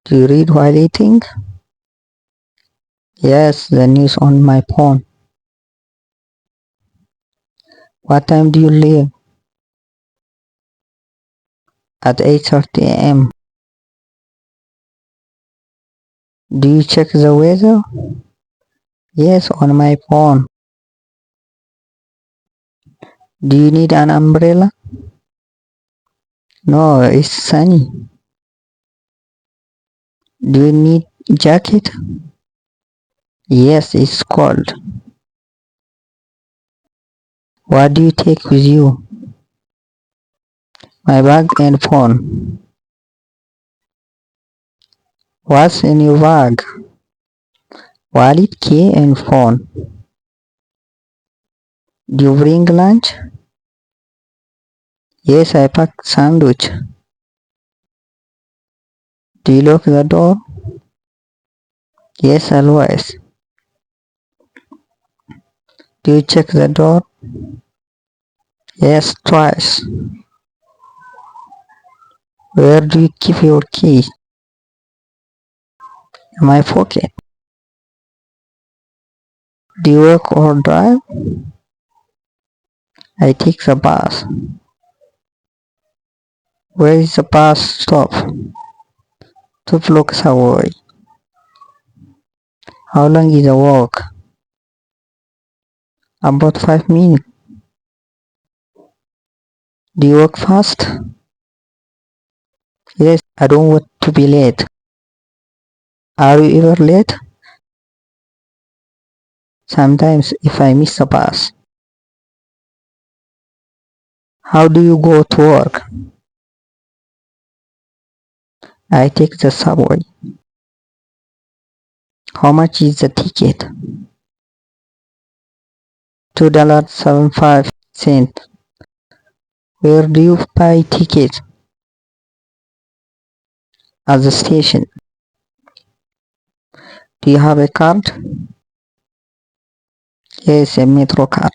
Do you read while eating? Yes, the news on my phone. What time do you leave? At 8:30 a.m. Do you check the weather? Yes, on my phone. Do you need an umbrella? No, it's sunny. Do you need jacket? Yes, it's cold. What do you take with you? My bag and phone. What's in your bag? Wallet, key and phone. Do you bring lunch? Yes, I packed sandwich. Do you lock the door? Yes, always. Do you check the door? Yes, twice. Where do you keep your keys? In my pocket. Do you walk or drive? I take the bus. Where is the bus stop? 2 blocks away. How long is the walk? About 5 minutes. Do you walk fast? Yes, I don't want to be late. Are you ever late? Sometimes if I miss a bus. How do you go to work? I take the subway. How much is the ticket? $2.75. Where do you buy tickets? At the station. Do you have a card? Yes, a metro card.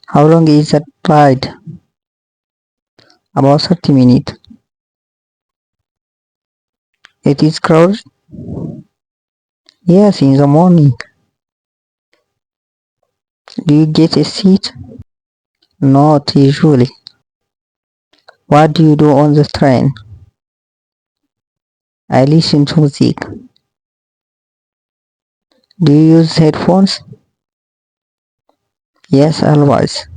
How long is that ride? About 30 minutes. It is crowded? Yes, in the morning. Do you get a seat? Not usually. What do you do on the train? I listen to music. Do you use headphones? Yes, always.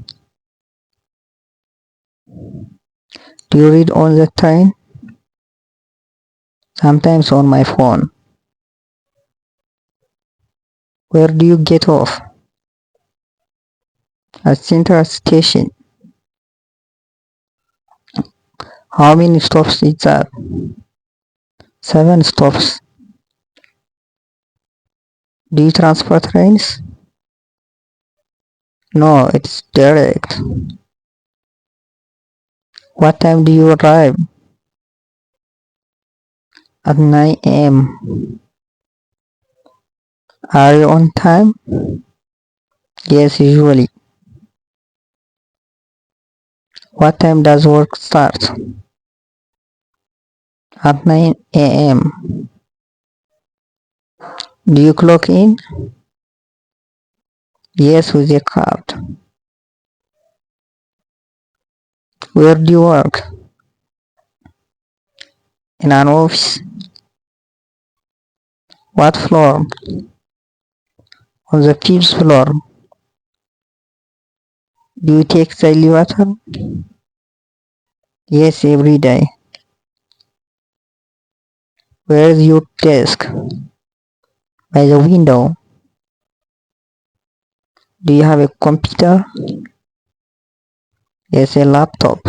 Do you read on the train? Sometimes on my phone. Where do you get off? At Central Station. How many stops is that? 7 stops. Do you transfer trains? No, it's direct. What time do you arrive? At 9 a.m. Are you on time? Yes, usually. What time does work start? At 9 a.m. Do you clock in? Yes, with a card. Where do you work? In an office. What floor? On the 5th floor. Do you take the elevator? Yes, every day. Where is your desk? By the window. Do you have a computer? Yes, a laptop.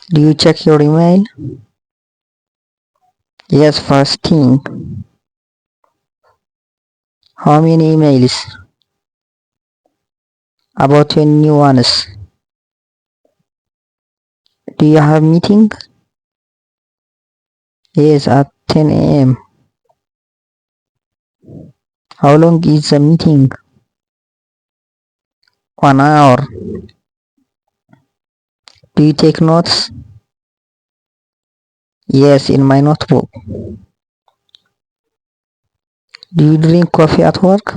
Do you check your email? Yes, first thing. How many emails? About 20 ones. Do you have meeting? Yes, at 10 a.m. How long is the meeting? 1 hour. Do you take notes? Yes, in my notebook. Do you drink coffee at work?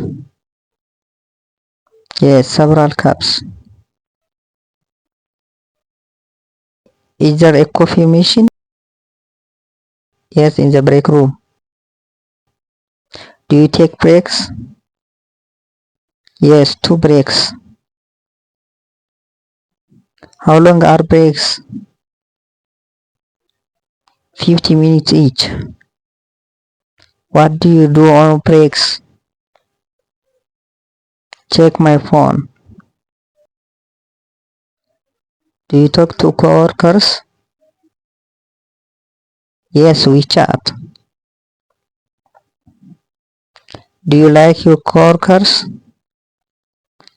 Yes, several cups. Is there a coffee machine? Yes, in the break room. Do you take breaks? Yes, 2 breaks. How long are breaks? 50 minutes each. What do you do on breaks? Check my phone. Do you talk to coworkers? Yes, we chat. Do you like your coworkers?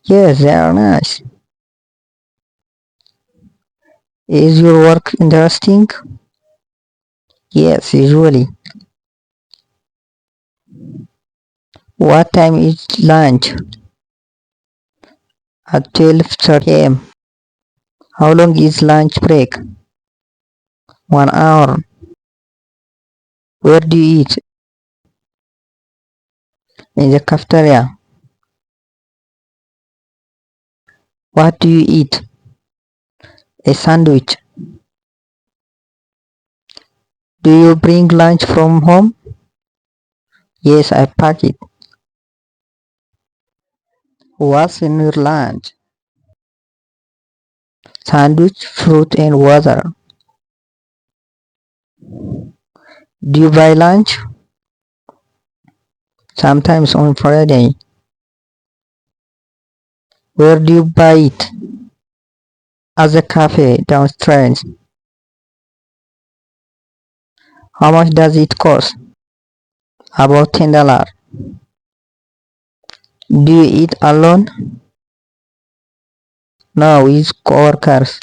Yes, they are nice. Is your work interesting? Yes, usually. What time is lunch? At 12:30 am. How long is lunch break? 1 hour. Where do you eat? In the cafeteria. What do you eat? A sandwich. Do you bring lunch from home? Yes, I pack it. What's in your lunch? Sandwich, fruit and water. Do you buy lunch? Sometimes on Friday. Where do you buy it? At the cafe downstairs. How much does it cost? About $10. Do you eat alone? No, with coworkers.